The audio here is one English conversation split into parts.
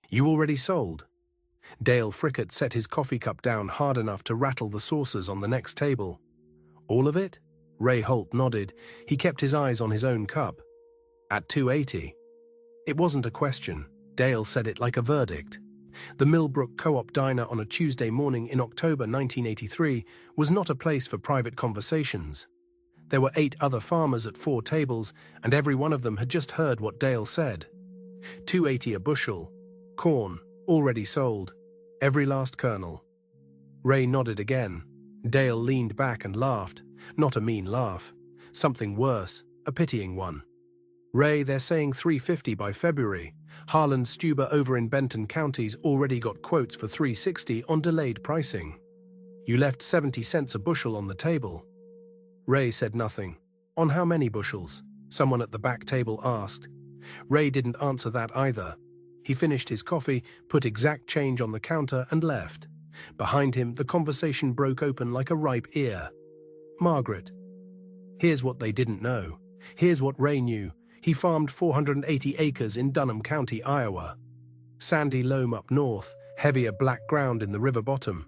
You already sold? Dale Frickett set his coffee cup down hard enough to rattle the saucers on the next table. All of it? Ray Halt nodded. He kept his eyes on his own cup. At $2.80. It wasn't a question. Dale said it like a verdict. The Milbrook Co-op diner on a Tuesday morning in October 1983 was not a place for private conversations. There were 8 other farmers at 4 tables, and every one of them had just heard what Dale said. $2.80 a bushel. Corn, already sold. Every last kernel. Ray nodded again. Dale leaned back and laughed. Not a mean laugh. Something worse, a pitying one. Ray, they're saying $3.50 by February. Harland Stuber over in Benton County's already got quotes for $3.60 on delayed pricing. You left 70 cents a bushel on the table. Ray said nothing. On how many bushels? Someone at the back table asked. Ray didn't answer that either. He finished his coffee, put exact change on the counter, and left. Behind him, the conversation broke open like a ripe ear. Margaret. Here's what they didn't know. Here's what Ray knew. He farmed 480 acres in Dunham County, Iowa. Sandy loam up north, heavier black ground in the river bottom.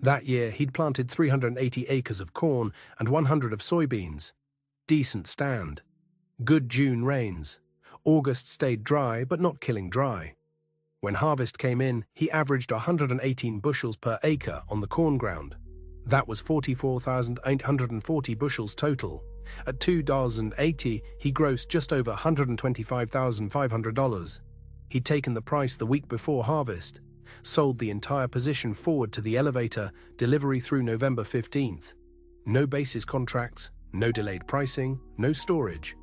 That year, he'd planted 380 acres of corn and 100 of soybeans. Decent stand. Good June rains. August stayed dry, but not killing dry. When harvest came in, he averaged 118 bushels per acre on the corn ground. That was 44,840 bushels total. At $2.80, he grossed just over $125,500. He'd taken the price the week before harvest, sold the entire position forward to the elevator, delivery through November 15th. No basis contracts, no delayed pricing, no storage.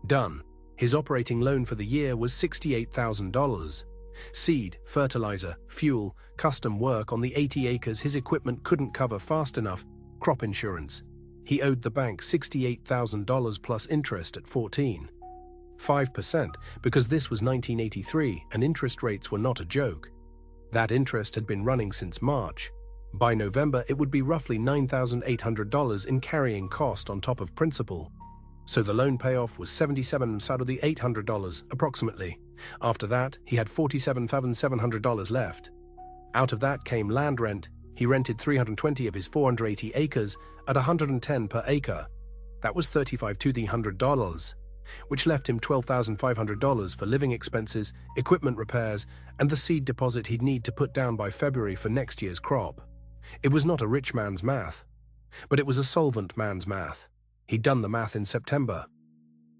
Done. His operating loan for the year was $68,000. Seed, fertilizer, fuel, custom work on the 80 acres his equipment couldn't cover fast enough, crop insurance. He owed the bank $68,000 plus interest at 14.5%, because this was 1983 and interest rates were not a joke. That interest had been running since March. By November, it would be roughly $9,800 in carrying cost on top of principal. So the loan payoff was $77,000 out of the $800, approximately. After that, he had $47,700 left. Out of that came land rent. He rented 320 of his 480 acres at $110 per acre. That was $3,500, which left him $12,500 for living expenses, equipment repairs, and the seed deposit he'd need to put down by February for next year's crop. It was not a rich man's math, but it was a solvent man's math. He'd done the math in September.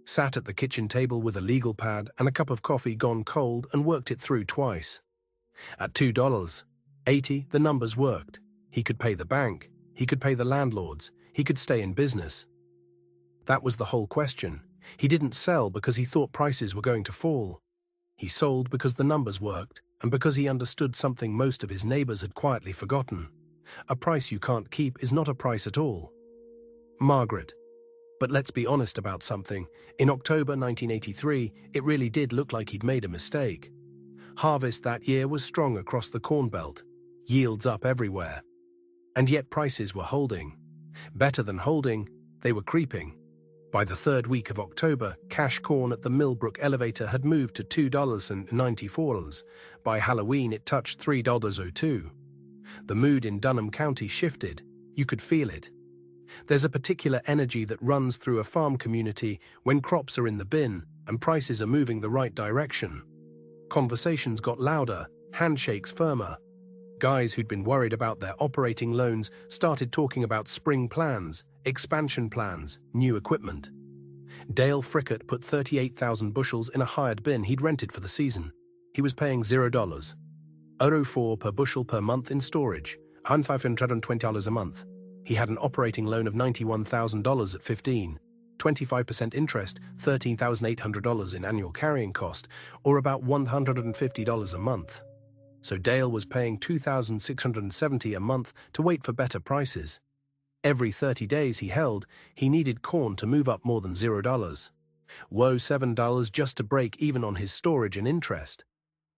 Sat at the kitchen table with a legal pad and a cup of coffee gone cold and worked it through twice. At $2.80, the numbers worked. He could pay the bank. He could pay the landlords. He could stay in business. That was the whole question. He didn't sell because he thought prices were going to fall. He sold because the numbers worked and because he understood something most of his neighbors had quietly forgotten. A price you can't keep is not a price at all. Margaret. But let's be honest about something. In October 1983, it really did look like he'd made a mistake. Harvest that year was strong across the Corn Belt. Yields up everywhere. And yet prices were holding. Better than holding, they were creeping. By the third week of October, cash corn at the Milbrook elevator had moved to $2.94. By Halloween, it touched $3.02. The mood in Dunham County shifted. You could feel it. There's a particular energy that runs through a farm community when crops are in the bin and prices are moving the right direction. Conversations got louder, handshakes firmer. Guys who'd been worried about their operating loans started talking about spring plans, expansion plans, new equipment. Dale Frickett put 38,000 bushels in a hired bin he'd rented for the season. He was paying $0.04 per bushel per month in storage, $1,520 a month. He had an operating loan of $91,000 at 25% interest, $13,800 in annual carrying cost, or about $150 a month. So Dale was paying $2,670 a month to wait for better prices. Every 30 days he held, he needed corn to move up more than $0. Whoa, $7 just to break even on his storage and interest.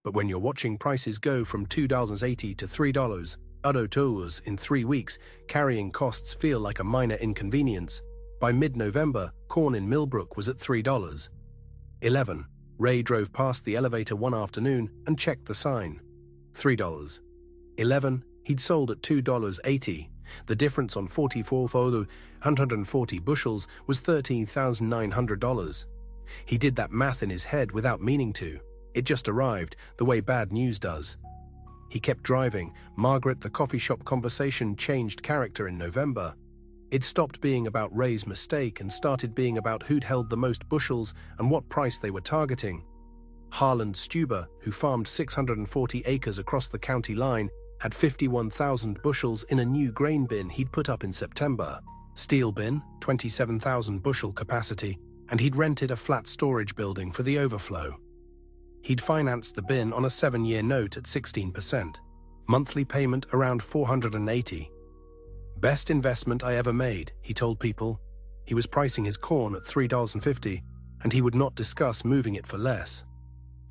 But when you're watching prices go from $2.80 to $3, in 3 weeks, carrying costs feel like a minor inconvenience. By mid-November, corn in Milbrook was at $3.11. Ray drove past the elevator one afternoon and checked the sign. $3. 11. He'd sold at $2.80. The difference on 140 bushels was $13,900. He did that math in his head without meaning to. It just arrived, the way bad news does. He kept driving. Margaret, the coffee shop conversation changed character in November. It stopped being about Ray's mistake and started being about who'd held the most bushels and what price they were targeting. Harland Stuber, who farmed 640 acres across the county line, had 51,000 bushels in a new grain bin he'd put up in September. Steel bin, 27,000 bushel capacity, and he'd rented a flat storage building for the overflow. He'd financed the bin on a 7-year note at 16%. Monthly payment around $480. Best investment I ever made, he told people. He was pricing his corn at $3.50, and he would not discuss moving it for less.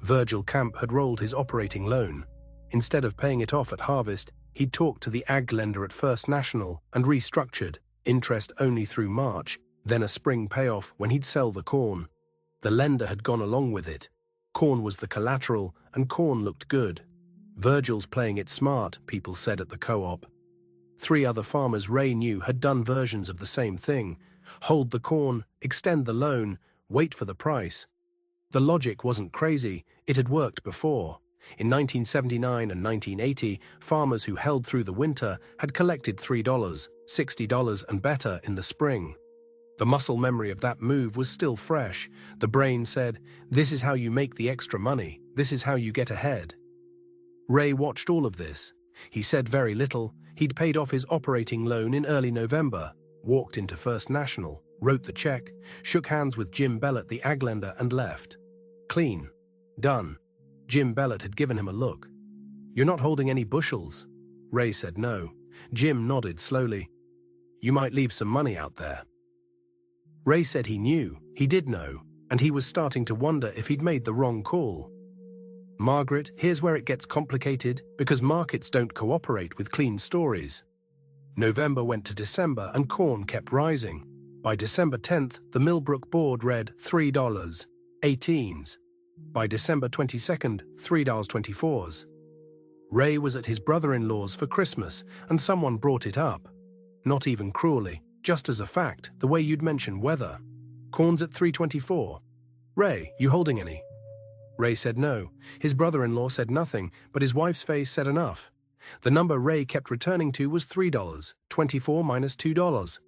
Virgil Camp had rolled his operating loan. Instead of paying it off at harvest, he'd talked to the ag lender at First National and restructured, interest only through March, then a spring payoff when he'd sell the corn. The lender had gone along with it. Corn was the collateral, and corn looked good. Virgil's playing it smart, people said at the co-op. 3 other farmers Ray knew had done versions of the same thing. Hold the corn, extend the loan, wait for the price. The logic wasn't crazy, it had worked before. In 1979 and 1980, farmers who held through the winter had collected $3, $60 and better in the spring. The muscle memory of that move was still fresh. The brain said, this is how you make the extra money, this is how you get ahead. Ray watched all of this. He said very little. He'd paid off his operating loan in early November, walked into First National, wrote the check, shook hands with Jim Bellett, the ag lender, and left. Clean. Done. Jim Bellett had given him a look. You're not holding any bushels? Ray said no. Jim nodded slowly. You might leave some money out there. Ray said he knew, he did know, and he was starting to wonder if he'd made the wrong call. Margaret, here's where it gets complicated, because markets don't cooperate with clean stories. November went to December and corn kept rising. By December 10th, the Milbrook board read $3.18s. By December 22nd, $3.24s. Ray was at his brother-in-law's for Christmas, and someone brought it up. Not even cruelly, just as a fact, the way you'd mention weather. Corn's at $3.24. Ray, you holding any? Ray said no. His brother-in-law said nothing, but his wife's face said enough. The number Ray kept returning to was $3. 24 minus $2.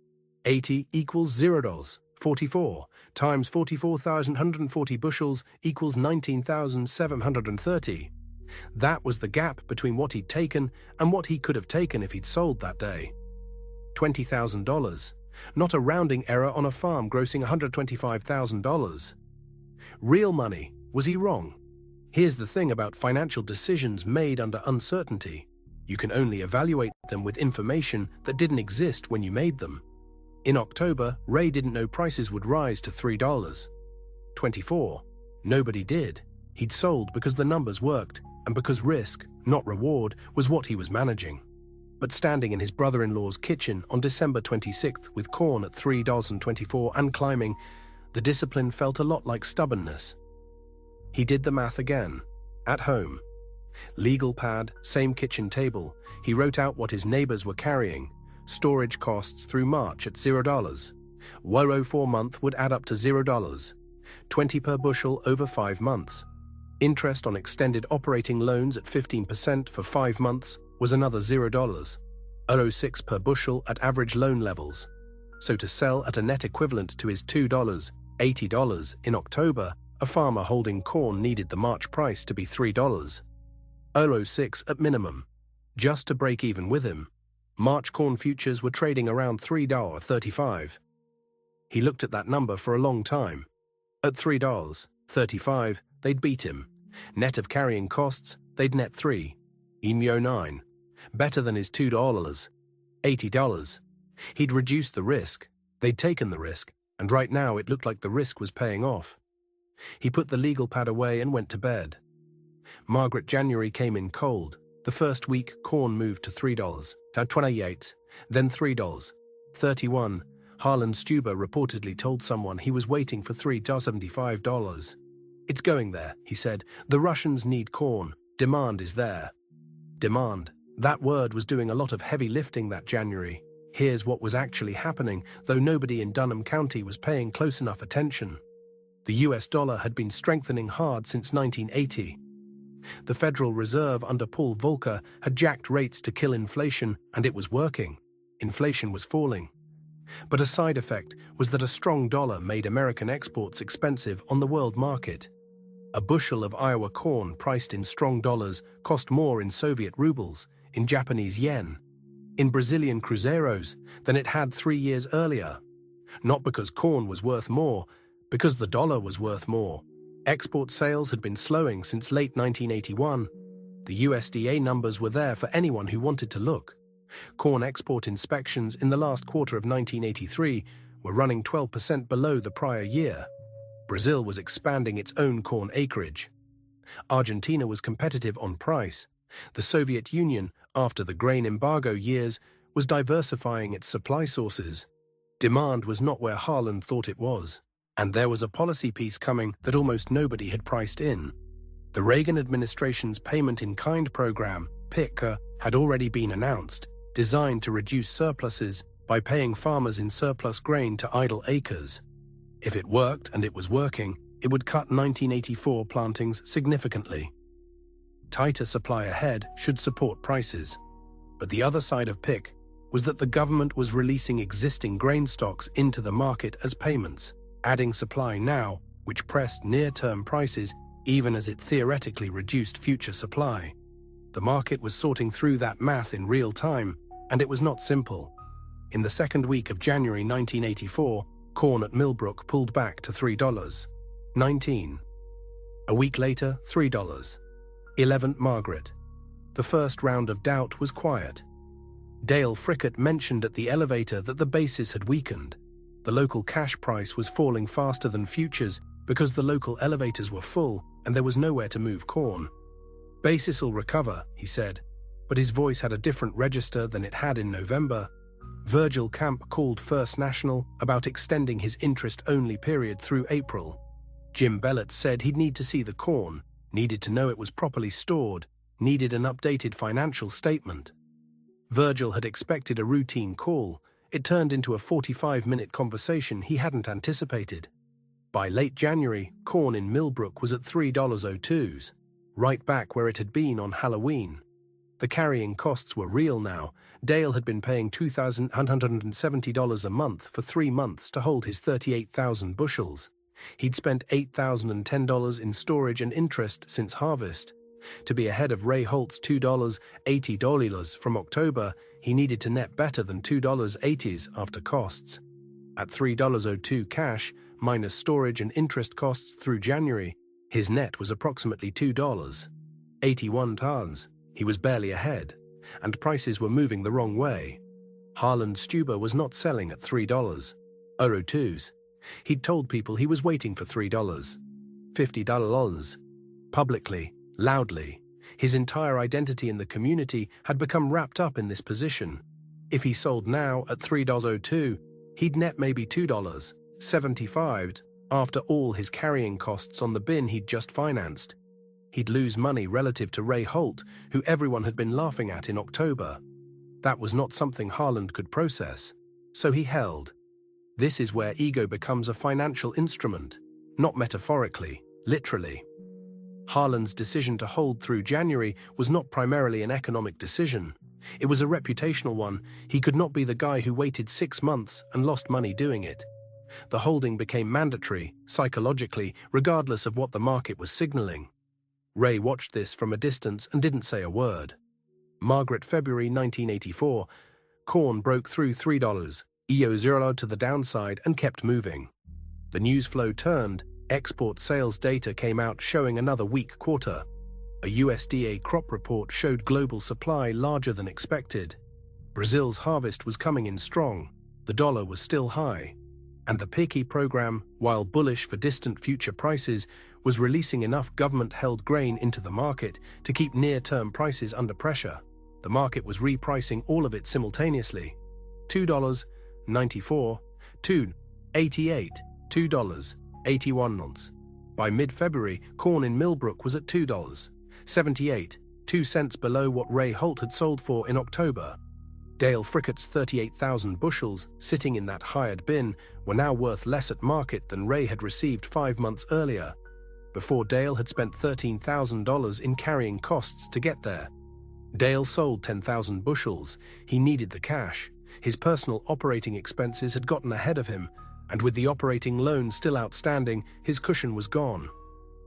80 equals $0. 44 times 44,140 bushels equals 19,730. That was the gap between what he'd taken and what he could have taken if he'd sold that day. $20,000. Not a rounding error on a farm grossing $125,000. Real money. Was he wrong? Here's the thing about financial decisions made under uncertainty. You can only evaluate them with information that didn't exist when you made them. In October, Ray didn't know prices would rise to $3.24. Nobody did. He'd sold because the numbers worked, and because risk, not reward, was what he was managing. But standing in his brother-in-law's kitchen on December 26th with corn at $3.24 and climbing, the discipline felt a lot like stubbornness. He did the math again. At home. Legal pad, same kitchen table. He wrote out what his neighbors were carrying. Storage costs through March at $0. Worrow 4 month would add up to $0. 20 per bushel over 5 months. Interest on extended operating loans at 15% for 5 months was another $0. 0.06 per bushel at average loan levels. So to sell at a net equivalent to his $2, $80 in October, a farmer holding corn needed the March price to be $3. 0.06 at minimum. Just to break even with him. March corn futures were trading around $3.35. He looked at that number for a long time. At $3.35, they'd beat him. Net of carrying costs, they'd net $3.09. Better than his $2, $80. He'd reduced the risk. They'd taken the risk, and right now it looked like the risk was paying off. He put the legal pad away and went to bed. Margaret, January came in cold. The first week, corn moved to $3.28, then $3.31. Harland Stuber reportedly told someone he was waiting for $3.75. "It's going there," he said. "The Russians need corn. Demand is there." Demand. That word was doing a lot of heavy lifting that January. Here's what was actually happening, though nobody in Dunham County was paying close enough attention. The US dollar had been strengthening hard since 1980. The Federal Reserve under Paul Volcker had jacked rates to kill inflation, and it was working. Inflation was falling. But a side effect was that a strong dollar made American exports expensive on the world market. A bushel of Iowa corn priced in strong dollars cost more in Soviet rubles, in Japanese yen, in Brazilian cruzeiros than it had 3 years earlier. Not because corn was worth more, because the dollar was worth more. Export sales had been slowing since late 1981. The USDA numbers were there for anyone who wanted to look. Corn export inspections in the last quarter of 1983 were running 12% below the prior year. Brazil was expanding its own corn acreage. Argentina was competitive on price. The Soviet Union, after the grain embargo years, was diversifying its supply sources. Demand was not where Harland thought it was. And there was a policy piece coming that almost nobody had priced in. The Reagan administration's Payment-in-Kind program, PICA, had already been announced, designed to reduce surpluses by paying farmers in surplus grain to idle acres. If it worked, and it was working, it would cut 1984 plantings significantly. Tighter supply ahead should support prices. But the other side of PIC was that the government was releasing existing grain stocks into the market as payments, adding supply now, which pressed near-term prices even as it theoretically reduced future supply. The market was sorting through that math in real time, and it was not simple. In the second week of January 1984, corn at Milbrook pulled back to $3.19. A week later, $3.11. Margaret. The first round of doubt was quiet. Dale Frickett mentioned at the elevator that the basis had weakened. The local cash price was falling faster than futures because the local elevators were full and there was nowhere to move corn. "Basis'll recover," he said, but his voice had a different register than it had in November. Virgil Camp called First National about extending his interest-only period through April. Jim Bellott said he'd need to see the corn, needed to know it was properly stored, needed an updated financial statement. Virgil had expected a routine call. It turned into a 45-minute conversation he hadn't anticipated. By late January, corn in Milbrook was at $3.02, right back where it had been on Halloween. The carrying costs were real now. Dale had been paying $2,170 a month for 3 months to hold his 38,000 bushels. He'd spent $8,010 in storage and interest since harvest. To be ahead of Ray Halt's $2.80 from October, he needed to net better than $2.80 after costs. At $3.02 cash, minus storage and interest costs through January, his net was approximately $2.81. He was barely ahead, and prices were moving the wrong way. Harland Stuber was not selling at $3.02. He'd told people he was waiting for $3.50. Publicly, loudly, his entire identity in the community had become wrapped up in this position. If he sold now at $3.02, he'd net maybe $2.75 after all his carrying costs on the bin he'd just financed. He'd lose money relative to Ray Halt, who everyone had been laughing at in October. That was not something Harland could process, so he held. This is where ego becomes a financial instrument, not metaphorically, literally. Harland's decision to hold through January was not primarily an economic decision. It was a reputational one. He could not be the guy who waited 6 months and lost money doing it. The holding became mandatory, psychologically, regardless of what the market was signaling. Ray watched this from a distance and didn't say a word. Margaret, February 1984. Corn broke through $3.00 to the downside and kept moving. The news flow turned. Export sales data came out showing another weak quarter. A USDA crop report showed global supply larger than expected. Brazil's harvest was coming in strong. The dollar was still high. And the PICA program, while bullish for distant future prices, was releasing enough government-held grain into the market to keep near-term prices under pressure. The market was repricing all of it simultaneously. $2.94, $2.88, $2.81. By mid-February, corn in Milbrook was at $2.78, 2 cents below what Ray Halt had sold for in October. Dale Frickett's 38,000 bushels, sitting in that hired bin, were now worth less at market than Ray had received 5 months earlier, before Dale had spent $13,000 in carrying costs to get there. Dale sold 10,000 bushels. He needed the cash. His personal operating expenses had gotten ahead of him, and with the operating loan still outstanding, his cushion was gone.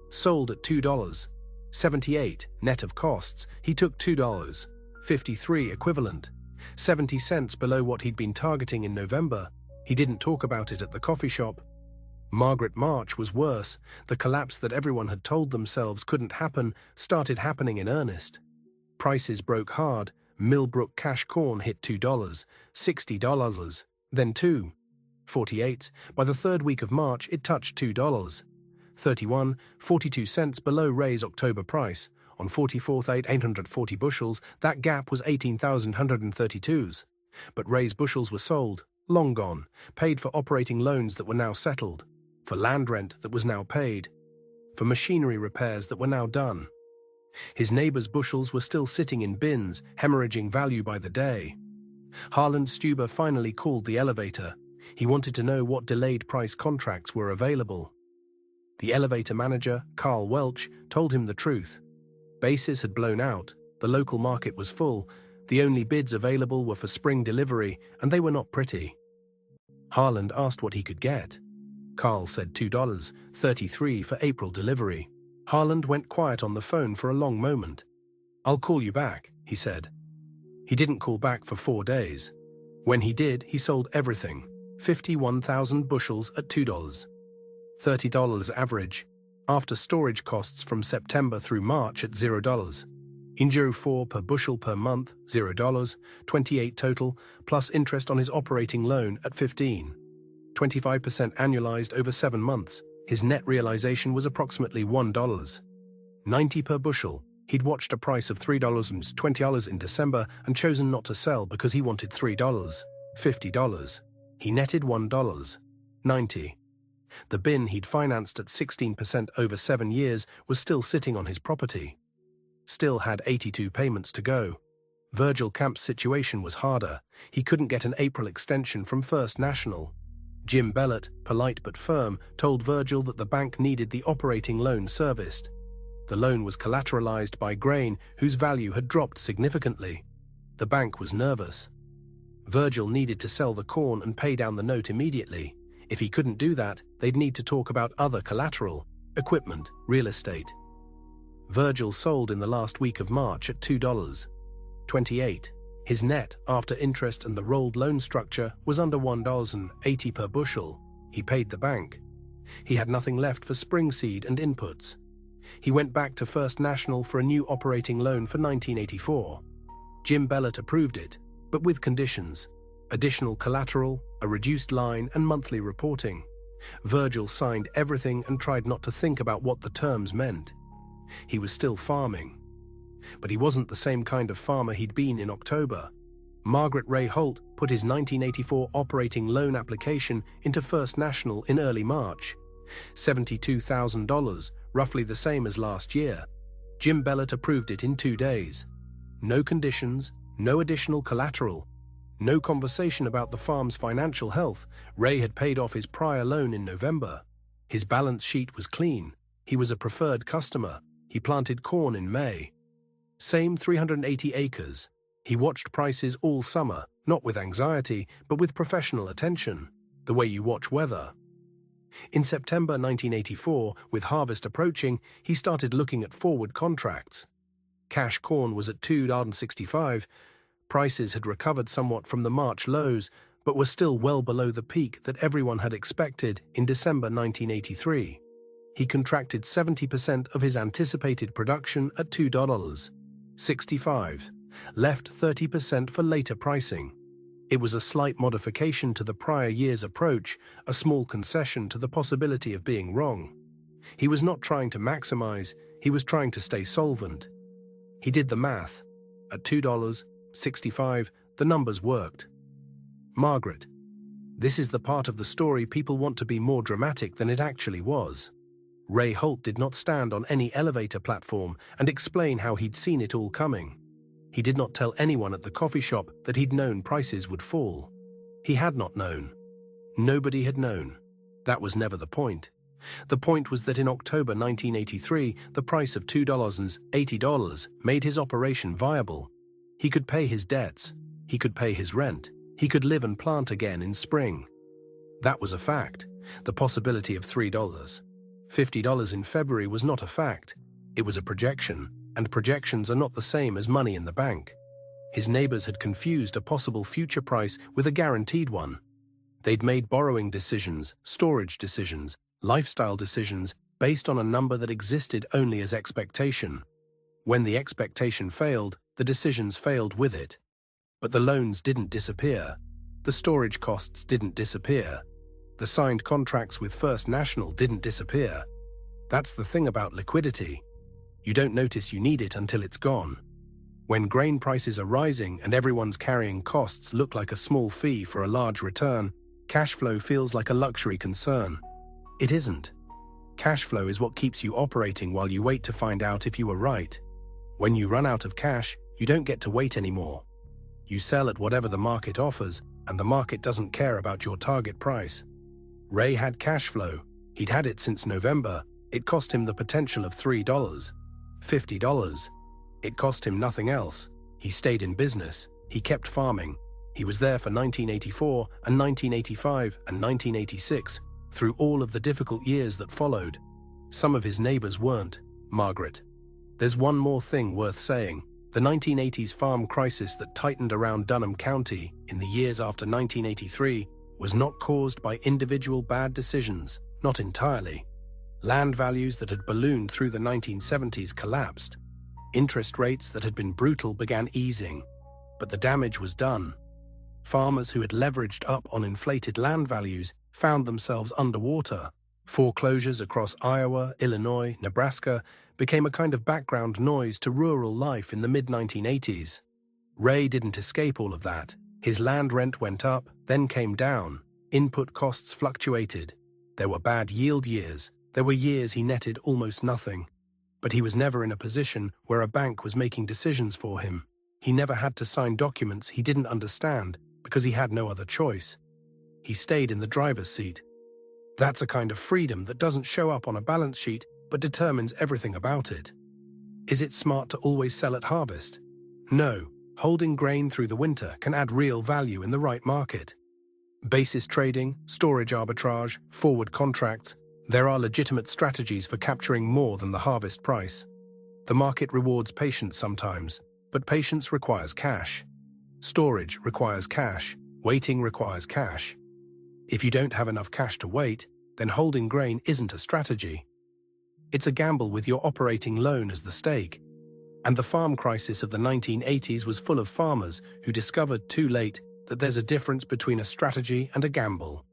Sold at $2.78 net of costs, he took $2.53 equivalent, 70 cents below what he'd been targeting in November. He didn't talk about it at the coffee shop. Margaret March was worse. The collapse that everyone had told themselves couldn't happen started happening in earnest. Prices broke hard. Milbrook cash corn hit $2.60, then $2.48. By the third week of March, it touched $2.31, 42 cents below Ray's October price. On 44,840 bushels, that gap was 18,132s. But Ray's bushels were sold, long gone, paid for operating loans that were now settled, for land rent that was now paid, for machinery repairs that were now done. His neighbor's bushels were still sitting in bins, hemorrhaging value by the day. Harland Stuber finally called the elevator. He wanted to know what delayed price contracts were available. The elevator manager, Carl Welch, told him the truth. Bases had blown out, the local market was full, the only bids available were for spring delivery, and they were not pretty. Harland asked what he could get. Carl said $2.33 for April delivery. Harland went quiet on the phone for a long moment. "I'll call you back," he said. He didn't call back for 4 days. When he did, he sold everything, 51,000 bushels at $2.30 average, after storage costs from September through March at $0. Injo 4 per bushel per month, $0, 28 total, plus interest on his operating loan at 25% annualized over 7 months. His net realization was approximately $1.90 per bushel. He'd watched a price of $3.20 in December and chosen not to sell because he wanted $3.50. He netted $1.90. The bin he'd financed at 16% over 7 years was still sitting on his property. Still had 82 payments to go. Virgil Camp's situation was harder. He couldn't get an April extension from First National. Jim Bellott, polite but firm, told Virgil that the bank needed the operating loan serviced. The loan was collateralized by grain whose value had dropped significantly. The bank was nervous. Virgil needed to sell the corn and pay down the note immediately. If he couldn't do that, they'd need to talk about other collateral, equipment, real estate. Virgil sold in the last week of March at $2.28. His net, after interest and the rolled loan structure, was under $1.80 per bushel. He paid the bank. He had nothing left for spring seed and inputs. He went back to First National for a new operating loan for 1984. Jim Bellott approved it, but with conditions: additional collateral, a reduced line, and monthly reporting. Virgil signed everything and tried not to think about what the terms meant. He was still farming. But he wasn't the same kind of farmer he'd been in October. Margaret Ray Halt put his 1984 operating loan application into First National in early March. $72,000, roughly the same as last year. Jim Bellott approved it in 2 days. No conditions, no additional collateral, no conversation about the farm's financial health. Ray had paid off his prior loan in November. His balance sheet was clean. He was a preferred customer. He planted corn in May. Same 380 acres. He watched prices all summer, not with anxiety, but with professional attention, the way you watch weather. In September 1984, with harvest approaching, he started looking at forward contracts. Cash corn was at $2.65. Prices had recovered somewhat from the March lows, but were still well below the peak that everyone had expected in December 1983. He contracted 70% of his anticipated production at $2.65, left 30% for later pricing. It was a slight modification to the prior year's approach, a small concession to the possibility of being wrong. He was not trying to maximize, he was trying to stay solvent. He did the math. At $2.65, the numbers worked. Margaret. This is the part of the story people want to be more dramatic than it actually was. Ray Halt did not stand on any elevator platform and explain how he'd seen it all coming. He did not tell anyone at the coffee shop that he'd known prices would fall. He had not known. Nobody had known. That was never the point. The point was that in October 1983, the price of $2.80 made his operation viable. He could pay his debts. He could pay his rent. He could live and plant again in spring. That was a fact. The possibility of $3.50 in February was not a fact. It was a projection, and projections are not the same as money in the bank. His neighbors had confused a possible future price with a guaranteed one. They'd made borrowing decisions, storage decisions, lifestyle decisions based on a number that existed only as expectation. When the expectation failed, the decisions failed with it. But the loans didn't disappear. The storage costs didn't disappear. The signed contracts with First National didn't disappear. That's the thing about liquidity. You don't notice you need it until it's gone. When grain prices are rising and everyone's carrying costs look like a small fee for a large return, cash flow feels like a luxury concern. It isn't. Cash flow is what keeps you operating while you wait to find out if you were right. When you run out of cash, you don't get to wait anymore. You sell at whatever the market offers, and the market doesn't care about your target price. Ray had cash flow. He'd had it since November. It cost him the potential of $3, $50. It cost him nothing else. He stayed in business. He kept farming. He was there for 1984 and 1985 and 1986, through all of the difficult years that followed. Some of his neighbors weren't. Margaret. There's one more thing worth saying. The 1980s farm crisis that tightened around Dunham County in the years after 1983 was not caused by individual bad decisions, not entirely. Land values that had ballooned through the 1970s collapsed. Interest rates that had been brutal began easing, but the damage was done. Farmers who had leveraged up on inflated land values found themselves underwater. Foreclosures across Iowa, Illinois, Nebraska became a kind of background noise to rural life in the mid-1980s. Ray didn't escape all of that. His land rent went up, then came down. Input costs fluctuated. There were bad yield years. There were years he netted almost nothing. But he was never in a position where a bank was making decisions for him. He never had to sign documents he didn't understand because he had no other choice. He stayed in the driver's seat. That's a kind of freedom that doesn't show up on a balance sheet but determines everything about it. Is it smart to always sell at harvest? No. Holding grain through the winter can add real value in the right market. Basis trading, storage arbitrage, forward contracts, there are legitimate strategies for capturing more than the harvest price. The market rewards patience sometimes, but patience requires cash. Storage requires cash. Waiting requires cash. If you don't have enough cash to wait, then holding grain isn't a strategy. It's a gamble with your operating loan as the stake. And the farm crisis of the 1980s was full of farmers who discovered too late that there's a difference between a strategy and a gamble.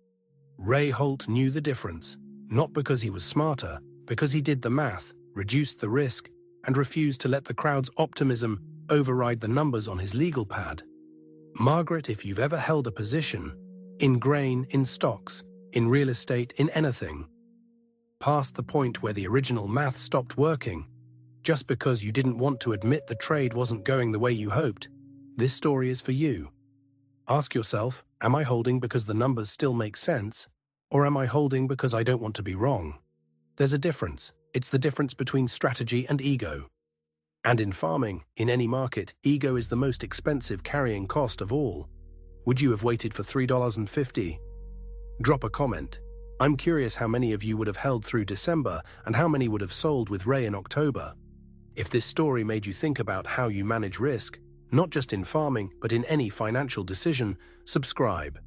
Ray Halt knew the difference, not because he was smarter, because he did the math, reduced the risk, and refused to let the crowd's optimism override the numbers on his legal pad. Margaret, if you've ever held a position, in grain, in stocks, in real estate, in anything, past the point where the original math stopped working, just because you didn't want to admit the trade wasn't going the way you hoped, this story is for you. Ask yourself, am I holding because the numbers still make sense, or am I holding because I don't want to be wrong? There's a difference. It's the difference between strategy and ego. And in farming, in any market, ego is the most expensive carrying cost of all. Would you have waited for $3.50? Drop a comment. I'm curious how many of you would have held through December and how many would have sold with Ray in October. If this story made you think about how you manage risk, not just in farming, but in any financial decision, subscribe.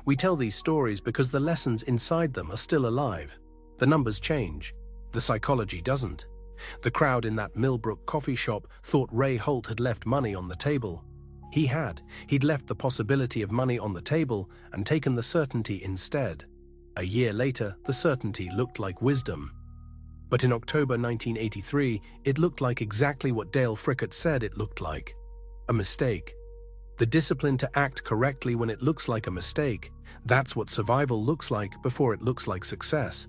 We tell these stories because the lessons inside them are still alive. The numbers change. The psychology doesn't. The crowd in that Milbrook coffee shop thought Ray Halt had left money on the table. He had. He'd left the possibility of money on the table and taken the certainty instead. A year later, the certainty looked like wisdom. But in October 1983, it looked like exactly what Dale Frickett said it looked like. A mistake. The discipline to act correctly when it looks like a mistake, that's what survival looks like before it looks like success.